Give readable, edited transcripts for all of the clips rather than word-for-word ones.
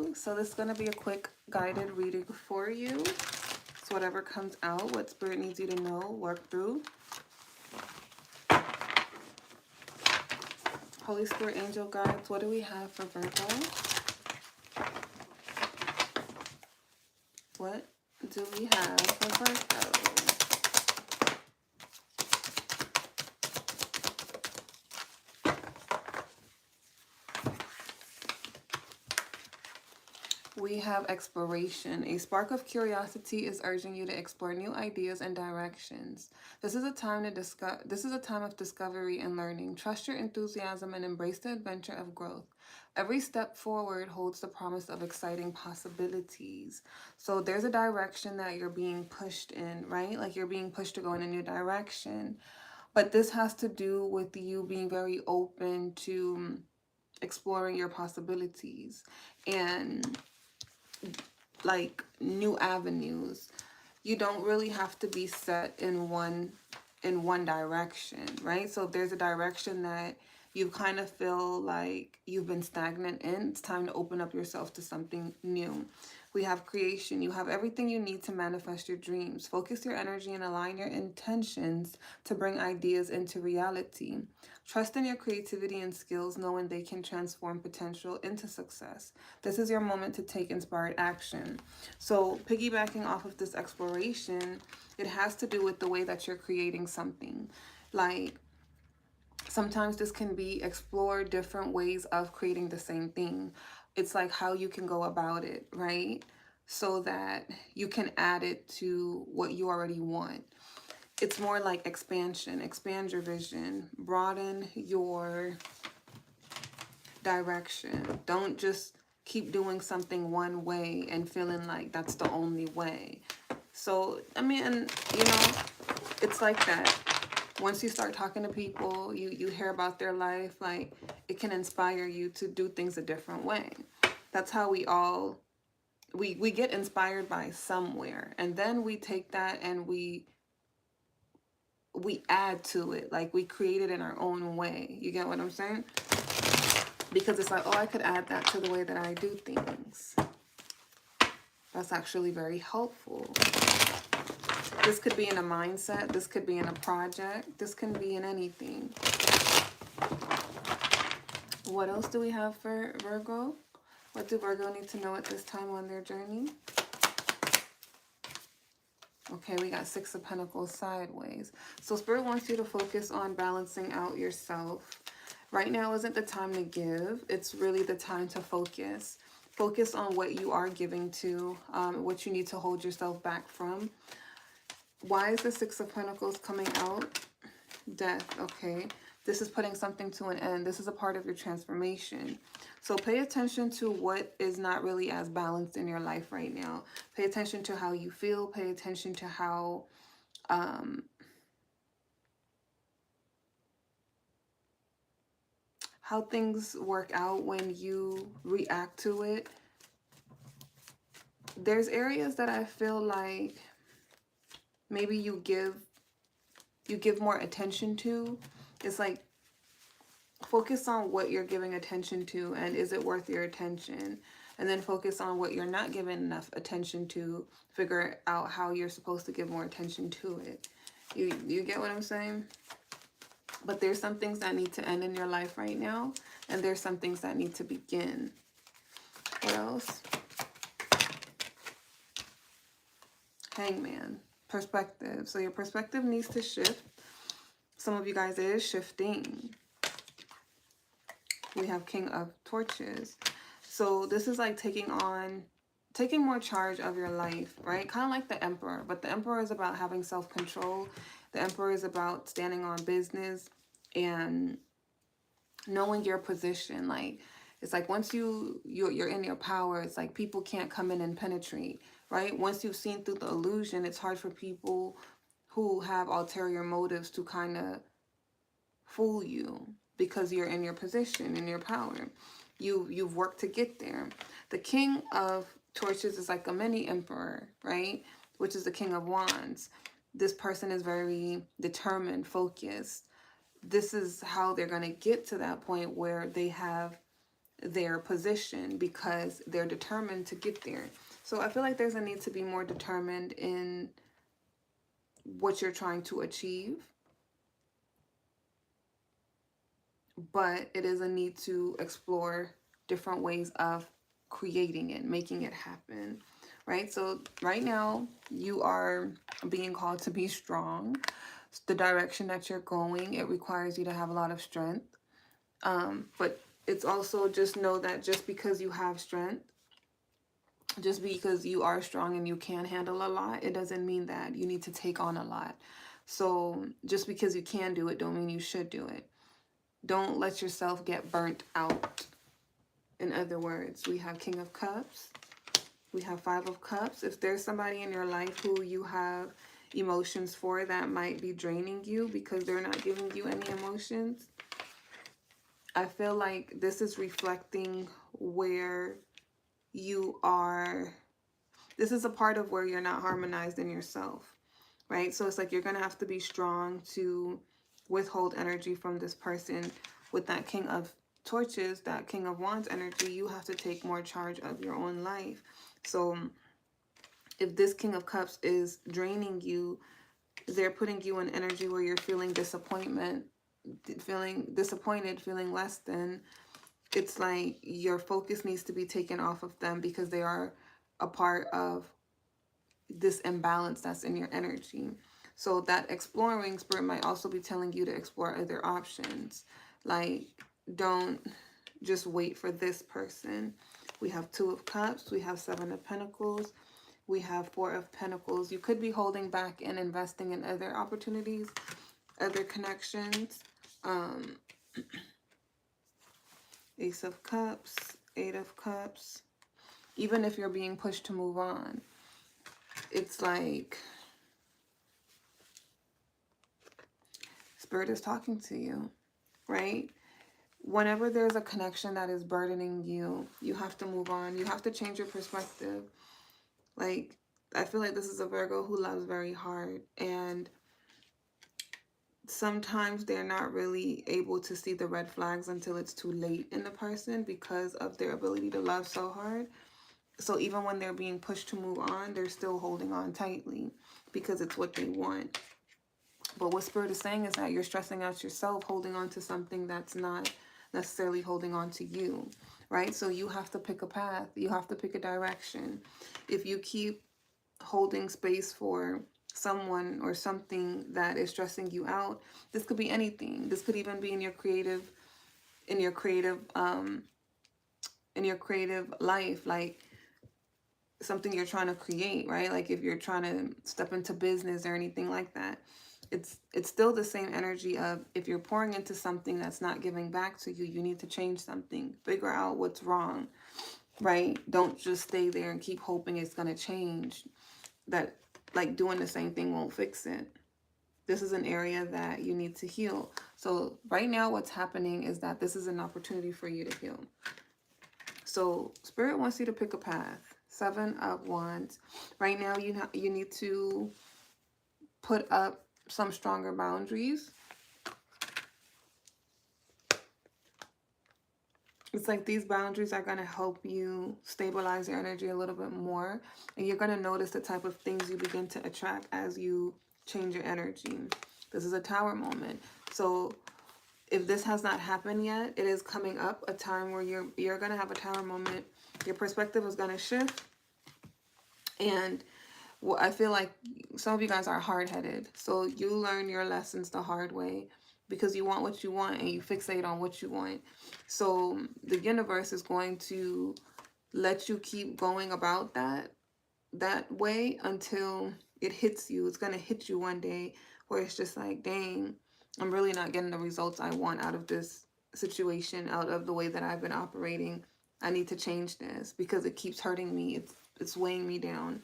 you. So this is going to be a quick guided reading for you. So whatever comes out, what Spirit needs you to know, work through. Holy Spirit, angel guides, what do we have for Virgo? What do we have for Virgo? We have exploration. A spark of curiosity is urging you to explore new ideas and directions. This is a time of discovery and learning. Trust your enthusiasm and embrace the adventure of growth. Every step forward holds the promise of exciting possibilities. So there's a direction that you're being pushed in, right? Like you're being pushed to go in a new direction. But this has to do with you being very open to exploring your possibilities and like new avenues. You don't really have to be set in one direction, right? So if there's a direction that you kind of feel like you've been stagnant in, it's time to open up yourself to something new. We have creation. You have everything you need to manifest your dreams. Focus your energy and align your intentions to bring ideas into reality. Trust in your creativity and skills, knowing they can transform potential into success. This is your moment to take inspired action. So piggybacking off of this exploration, it has to do with the way that you're creating something. Like sometimes this can be explore different ways of creating the same thing. It's like how you can go about it, right? So that you can add it to what you already want. It's more like expansion. Expand your vision. Broaden your direction. Don't just keep doing something one way and feeling like that's the only way. So, I mean, you know, it's like that. Once you start talking to people, you hear about their life, like it can inspire you to do things a different way. That's how we all, we get inspired by somewhere. And then we take that and we add to it. Like we create it in our own way. You get what I'm saying? Because it's like, oh, I could add that to the way that I do things. That's actually very helpful. This could be in a mindset. This could be in a project. This can be in anything. What else do we have for Virgo? What do Virgo need to know at this time on their journey? Okay, we got Six of Pentacles sideways. So Spirit wants you to focus on balancing out yourself. Right now isn't the time to give. It's really the time to focus. Focus on what you are giving to, what you need to hold yourself back from. Why is the Six of Pentacles coming out? Death, okay. This is putting something to an end. This is a part of your transformation. So pay attention to what is not really as balanced in your life right now. Pay attention to how you feel. Pay attention to how things work out when you react to it. There's areas that I feel like maybe you give more attention to. It's like focus on what you're giving attention to and is it worth your attention? And then focus on what you're not giving enough attention to. Figure out how you're supposed to give more attention to it. You get what I'm saying? But there's some things that need to end in your life right now. And there's some things that need to begin. What else? Hangman. Perspective. So your perspective needs to shift. Some of you guys, it is shifting. We have King of Torches. So this is like taking more charge of your life, right? Kind of like the Emperor. But the Emperor is about having self-control. The Emperor is about standing on business and knowing your position. Like, it's like once you're in your power, it's like people can't come in and penetrate, right? Once you've seen through the illusion, it's hard for people who have ulterior motives to kind of fool you because you're in your position, in your power. You've worked to get there. The King of Torches is like a mini emperor, right? Which is the King of Wands. This person is very determined, focused. This is how they're going to get to that point where they have their position because they're determined to get there. So I feel like there's a need to be more determined in what you're trying to achieve, but it is a need to explore different ways of creating it, making it happen, right? So right now you are being called to be strong. The direction that you're going, it requires you to have a lot of strength. But it's also, just know that just because you have strength, just because you are strong and you can handle a lot, it doesn't mean that you need to take on a lot. So just because you can do it don't mean you should do it. Don't let yourself get burnt out. In other words, we have King of Cups. We have Five of Cups. If there's somebody in your life who you have emotions for that might be draining you because they're not giving you any emotions, I feel like this is reflecting where you are. This is a part of where you're not harmonized in yourself, right? So it's like you're going to have to be strong to withhold energy from this person. With that King of Torches, that King of Wands energy, you have to take more charge of your own life. So if this King of Cups is draining you, they're putting you in energy where you're feeling disappointment, feeling disappointed, feeling less than. It's like your focus needs to be taken off of them because they are a part of this imbalance that's in your energy. So that exploring, Spirit might also be telling you to explore other options. Like, don't just wait for this person. We have Two of Cups. We have Seven of Pentacles. We have Four of Pentacles. You could be holding back and investing in other opportunities, other connections. Ace of Cups, Eight of Cups. Even if you're being pushed to move on, it's like Spirit is talking to you, right? Whenever there's a connection that is burdening you, you have to move on. You have to change your perspective. Like, I feel like this is a Virgo who loves very hard, and sometimes they're not really able to see the red flags until it's too late in the person because of their ability to love so hard. So even when they're being pushed to move on, they're still holding on tightly because it's what they want. But what Spirit is saying is that you're stressing out yourself, holding on to something that's not necessarily holding on to you, right? So you have to pick a path. You have to pick a direction. If you keep holding space for someone or something that is stressing you out, this could be anything. This could even be in your creative life, like something you're trying to create, right? Like if you're trying to step into business or anything like that, it's still the same energy of, if you're pouring into something that's not giving back to you, you need to change something, figure out what's wrong, right? Don't just stay there and keep hoping it's going to change. That, like, doing the same thing won't fix it. This is an area that you need to heal. So right now what's happening is that this is an opportunity for you to heal. So Spirit wants you to pick a path. Seven of Wands. Right now you need to put up some stronger boundaries. It's like these boundaries are going to help you stabilize your energy a little bit more. And you're going to notice the type of things you begin to attract as you change your energy. This is a Tower moment. So if this has not happened yet, it is coming up, a time where you're going to have a Tower moment. Your perspective is going to shift. And well, I feel like some of you guys are hard-headed. So you learn your lessons the hard way because you want what you want and you fixate on what you want. So the universe is going to let you keep going about that way until it hits you. It's going to hit you one day where it's just like, dang, I'm really not getting the results I want out of this situation, out of the way that I've been operating. I need to change this because it keeps hurting me. It's weighing me down.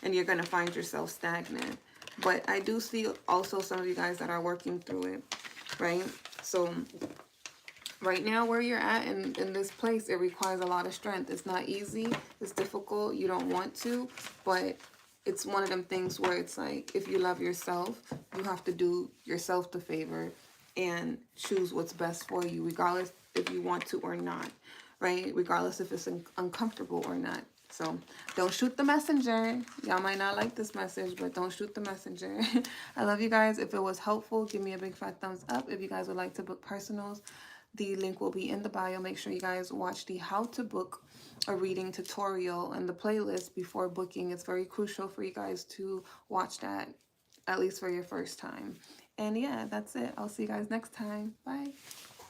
And you're going to find yourself stagnant. But I do see also some of you guys that are working through it, right? So right now where you're at in this place, it requires a lot of strength. It's not easy. It's difficult. You don't want to. But it's one of them things where it's like, if you love yourself, you have to do yourself the favor and choose what's best for you, regardless if you want to or not, right? Regardless if it's uncomfortable or not. So don't shoot the messenger. Y'all might not like this message, but don't shoot the messenger. I love you guys. If it was helpful, give me a big fat thumbs up. If you guys would like to book personals, the link will be in the bio. Make sure you guys watch the how to book a reading tutorial and the playlist before booking. It's very crucial for you guys to watch that, at least for your first time. And yeah, that's it. I'll see you guys next time. Bye.